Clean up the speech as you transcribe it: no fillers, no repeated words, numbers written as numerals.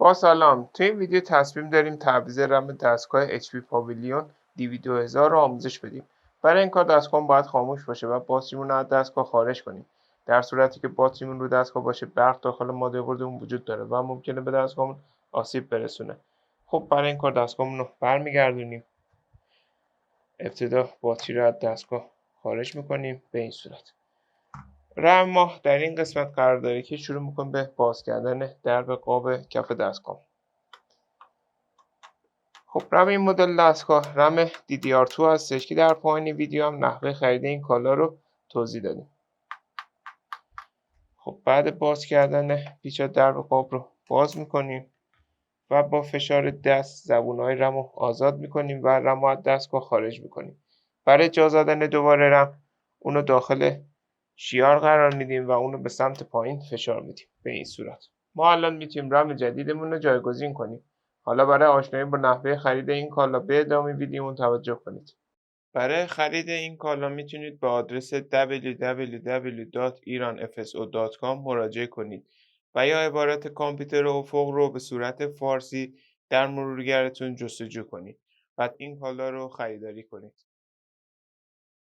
با سلام، توی این ویدیو تصمیم داریم تعویض رم دستگاه HP پاویلیون DV2000 رو آموزش بدیم. برای این کار دستگاه باید خاموش باشه و باتریمون رو از دستگاه خارج کنیم. در صورتی که باتریمون رو دستگاه باشه، برق داخل مادربردمون وجود داره و ممکنه به دستگاهمون آسیب برسونه. خب برای این کار دستگاهمون رو برمیگردونیم. ابتدا باتری رو از دستگاه خارج میکنیم به این صورت. رم ما در این قسمت قرار داره که شروع میکنیم به باز کردن درب قاب کف دستگاه. خب رم این مدل دستگاه رم DDR2 هستش که در پایین ویدیو هم نحوه خرید این کالا رو توضیح دادیم. خب بعد باز کردن پیچ درب قاب رو باز میکنیم و با فشار دست زبونهای رم رو آزاد میکنیم و رم رو از دستگاه خارج میکنیم. برای جا زدن دوباره رم اونو داخل شیار قرار میدیم و اونو به سمت پایین فشار میدیم به این صورت. ما الان میتونیم رم جدیدمون رو جایگزین کنیم. حالا برای آشنایی با نحوه خرید این کالا به ادامه ویدیومون توجه کنید. برای خرید این کالا میتونید به آدرس www.iranfso.com مراجعه کنید و یا عبارت کامپیوتر افق رو به صورت فارسی در مرورگرتون جستجو کنید. بعد این کالا رو خریداری کنید.